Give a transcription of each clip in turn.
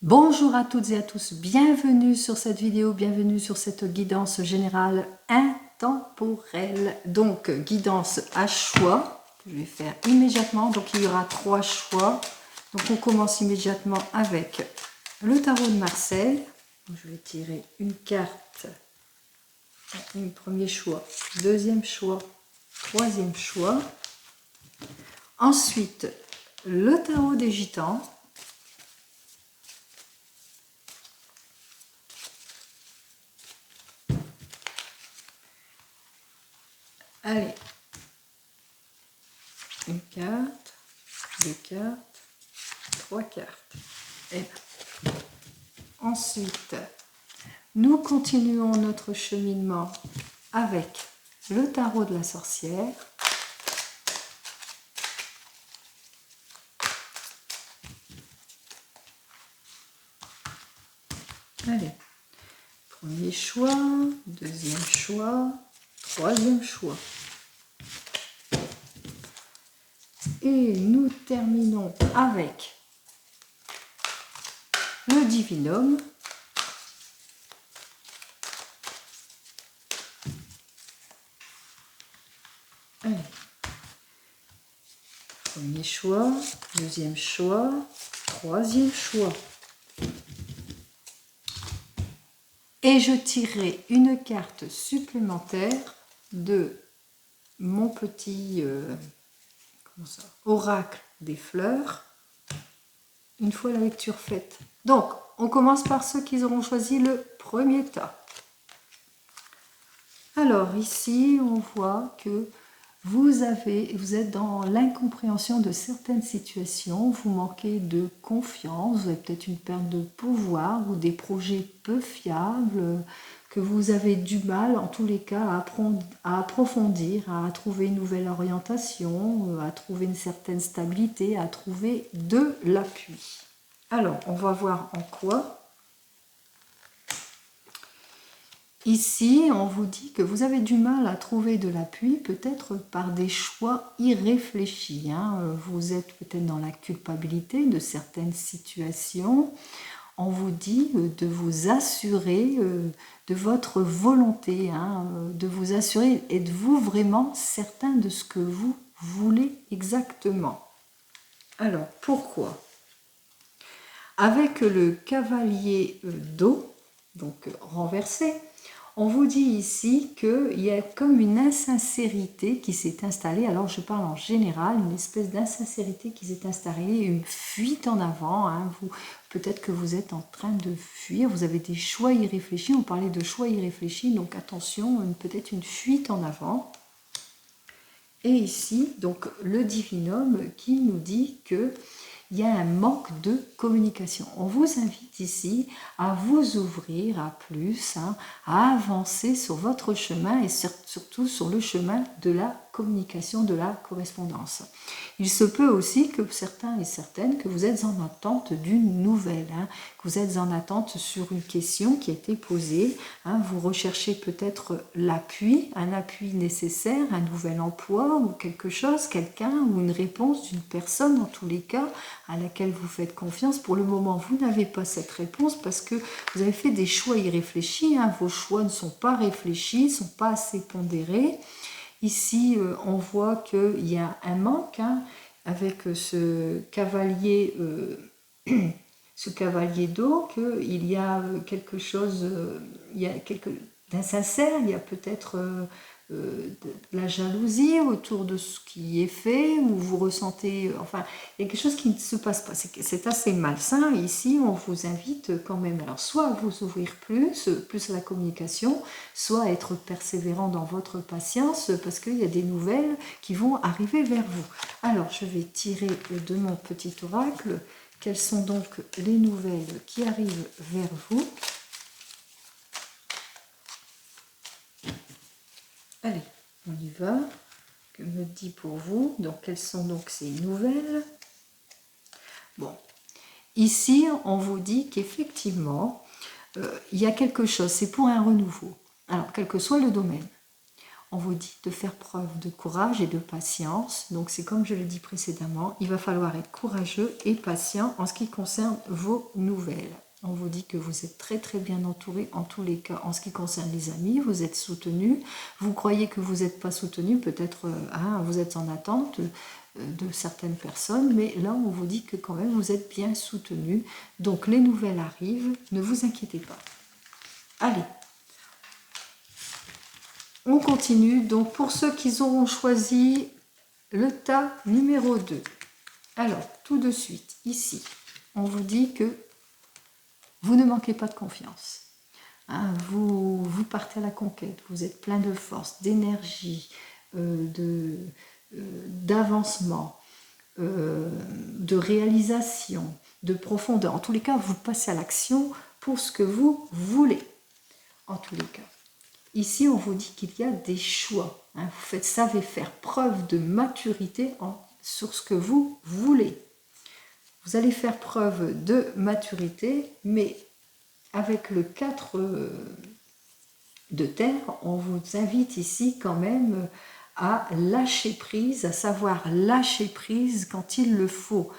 Bonjour à toutes et à tous, bienvenue sur cette vidéo, bienvenue sur cette guidance générale intemporelle. Donc, guidance à choix, que je vais faire immédiatement. Donc, il y aura 3 choix. Donc, on commence immédiatement avec le tarot de Marseille. Donc, je vais tirer une carte, un premier choix, deuxième choix, troisième choix. Ensuite, le tarot des gitans. Allez, une carte, 2 cartes, 3 cartes. Et ensuite, nous continuons notre cheminement avec le tarot de la sorcière. Allez, premier choix, deuxième choix, troisième choix. Et nous terminons avec le divinum. Allez, premier choix, deuxième choix, troisième choix. Et je tirerai une carte supplémentaire de mon petit oracle des fleurs, une fois la lecture faite. Donc, on commence par ceux qui auront choisi le premier tas. Alors, ici, on voit que vous êtes dans l'incompréhension de certaines situations, vous manquez de confiance, vous avez peut-être une perte de pouvoir ou des projets peu fiables, que vous avez du mal, en tous les cas, à approfondir, à trouver une nouvelle orientation, à trouver une certaine stabilité, à trouver de l'appui. Alors, on va voir en quoi. Ici, on vous dit que vous avez du mal à trouver de l'appui, peut-être par des choix irréfléchis. Vous êtes peut-être dans la culpabilité de certaines situations. On vous dit de vous assurer de votre volonté, de vous assurer, êtes-vous vraiment certain de ce que vous voulez exactement? Alors, pourquoi? Avec le cavalier d'eau, donc renversé, on vous dit ici qu'il y a comme une insincérité qui s'est installée, alors je parle en général, une espèce d'insincérité qui s'est installée, une fuite en avant, peut-être que vous êtes en train de fuir, vous avez des choix irréfléchis, on parlait de choix irréfléchis, donc attention, peut-être une fuite en avant. Et ici, donc le divinum qui nous dit que il y a un manque de communication. On vous invite ici à vous ouvrir à plus, à avancer sur votre chemin et surtout sur le chemin de la communication, de la correspondance. Il se peut aussi que certains et certaines, que vous êtes en attente d'une nouvelle, que vous êtes en attente sur une question qui a été posée, vous recherchez peut-être l'appui, un appui nécessaire, un nouvel emploi ou quelque chose, quelqu'un ou une réponse d'une personne en tous les cas, à laquelle vous faites confiance. Pour le moment, vous n'avez pas cette réponse parce que vous avez fait des choix irréfléchis. Vos choix ne sont pas réfléchis, ne sont pas assez pondérés. Ici, on voit qu'il y a un manque avec ce cavalier d'eau, qu'il y a quelque chose, d'insincère, il y a peut-être de la jalousie autour de ce qui est fait, ou vous ressentez, enfin, il y a quelque chose qui ne se passe pas, c'est assez malsain. Ici, on vous invite quand même, alors soit à vous ouvrir plus à la communication, soit à être persévérant dans votre patience, parce qu'il y a des nouvelles qui vont arriver vers vous. Alors, je vais tirer de mon petit oracle. Quelles sont donc les nouvelles qui arrivent vers vous? Allez, on y va. Que me dit pour vous? Donc, quelles sont donc ces nouvelles? Bon, ici, on vous dit qu'effectivement, il y a quelque chose, c'est pour un renouveau. Alors, quel que soit le domaine. on vous dit de faire preuve de courage et de patience. Donc c'est comme je l'ai dit précédemment, il va falloir être courageux et patient en ce qui concerne vos nouvelles. On vous dit que vous êtes très très bien entouré en tous les cas. En ce qui concerne les amis, vous êtes soutenu. Vous croyez que vous n'êtes pas soutenu, peut-être vous êtes en attente de certaines personnes, mais là on vous dit que quand même vous êtes bien soutenu. Donc les nouvelles arrivent, ne vous inquiétez pas. Allez, on continue. Donc pour ceux qui auront choisi le tas numéro 2. Alors tout de suite, ici, on vous dit que vous ne manquez pas de confiance. Vous partez à la conquête, vous êtes plein de force, d'énergie, d'avancement, de réalisation, de profondeur. En tous les cas, vous passez à l'action pour ce que vous voulez. En tous les cas. Ici, on vous dit qu'il y a des choix. Vous savez faire preuve de maturité sur ce que vous voulez. Vous allez faire preuve de maturité, mais avec le 4 de terre, on vous invite ici quand même à lâcher prise, à savoir lâcher prise quand il le faut.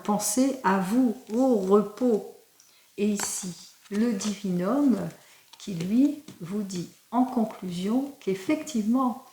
Pensez à vous, au repos. Et ici, le divinum qui, lui, vous dit en conclusion qu'effectivement,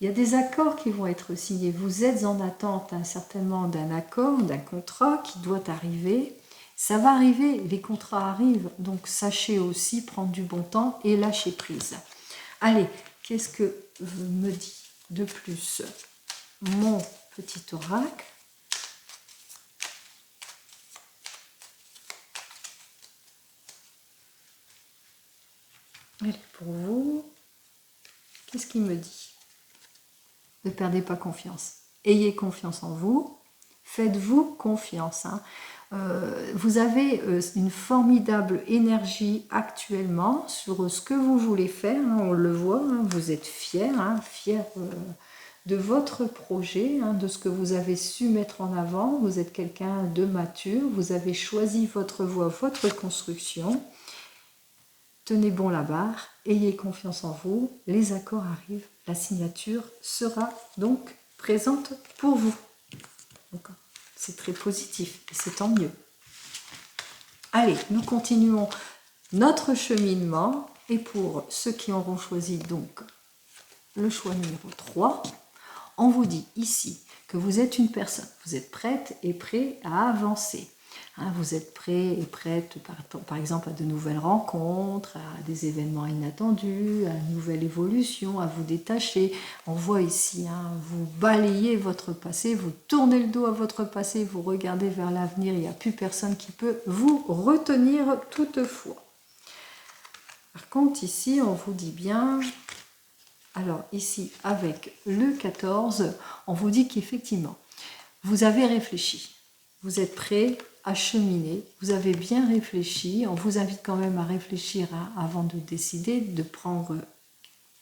il y a des accords qui vont être signés. Vous êtes en attente certainement d'un accord, d'un contrat qui doit arriver. Ça va arriver, les contrats arrivent, donc sachez aussi prendre du bon temps et lâcher prise. Allez, qu'est-ce que me dit de plus mon petit oracle? Allez, pour vous, qu'est-ce qu'il me dit? Ne perdez pas confiance. Ayez confiance en vous. Faites-vous confiance. Vous avez une formidable énergie actuellement sur ce que vous voulez faire. On le voit, vous êtes fiers, fiers de votre projet, de ce que vous avez su mettre en avant. Vous êtes quelqu'un de mature. Vous avez choisi votre voie, votre construction. Tenez bon la barre, ayez confiance en vous, les accords arrivent, la signature sera donc présente pour vous. C'est très positif et c'est tant mieux. Allez, nous continuons notre cheminement et pour ceux qui auront choisi donc le choix numéro 3, on vous dit ici que vous êtes une personne, vous êtes prête et prêt à avancer. Vous êtes prêt et prête, par exemple, à de nouvelles rencontres, à des événements inattendus, à une nouvelle évolution, à vous détacher. On voit ici, vous balayez votre passé, vous tournez le dos à votre passé, vous regardez vers l'avenir, il n'y a plus personne qui peut vous retenir toutefois. Par contre, ici, on vous dit bien... Alors, ici, avec le 14, on vous dit qu'effectivement, vous avez réfléchi. Vous êtes prêt à cheminer, vous avez bien réfléchi, on vous invite quand même à réfléchir avant de décider, de prendre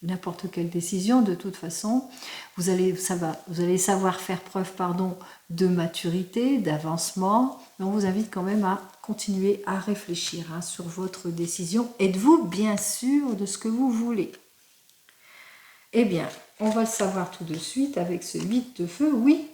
n'importe quelle décision. De toute façon, vous allez savoir faire preuve de maturité, d'avancement, mais on vous invite quand même à continuer à réfléchir sur votre décision. Êtes-vous bien sûr de ce que vous voulez? Eh bien, on va le savoir tout de suite avec ce 8 de feu, oui.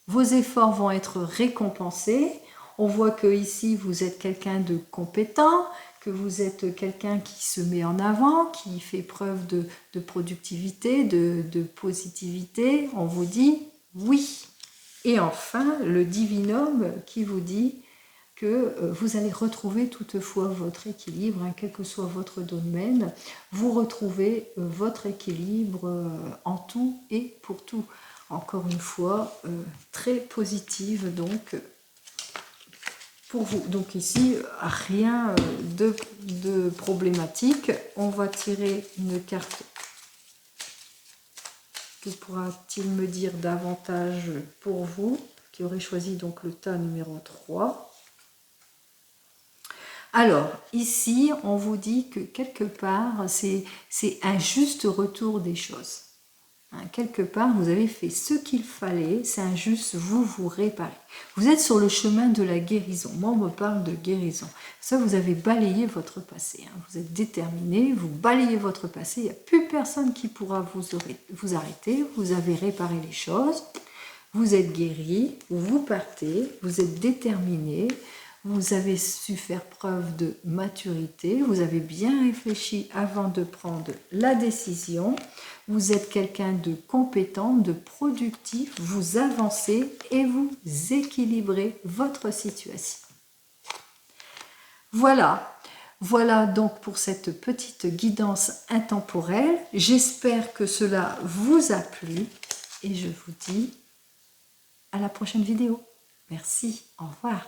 Vos efforts vont être récompensés. On voit que ici vous êtes quelqu'un de compétent, que vous êtes quelqu'un qui se met en avant, qui fait preuve de productivité, de positivité. On vous dit oui. Et enfin, le divinum qui vous dit que vous allez retrouver toutefois votre équilibre, quel que soit votre domaine, vous retrouvez votre équilibre en tout et pour tout. Encore une fois, très positive donc pour vous. Donc ici, rien de problématique. On va tirer une carte. Que pourra-t-il me dire davantage pour vous, qui aurait choisi donc le tas numéro 3? Alors, ici, on vous dit que quelque part, c'est un juste retour des choses. Hein, quelque part, vous avez fait ce qu'il fallait, c'est injuste, vous réparez. Vous êtes sur le chemin de la guérison. Moi, on me parle de guérison. Ça, vous avez balayé votre passé. Hein. Vous êtes déterminé, vous balayez votre passé. Il n'y a plus personne qui pourra vous arrêter. Vous avez réparé les choses. Vous êtes guéri, vous partez, vous êtes déterminé. Vous avez su faire preuve de maturité, vous avez bien réfléchi avant de prendre la décision, vous êtes quelqu'un de compétent, de productif, vous avancez et vous équilibrez votre situation. Voilà, voilà donc pour cette petite guidance intemporelle. J'espère que cela vous a plu et je vous dis à la prochaine vidéo. Merci, au revoir.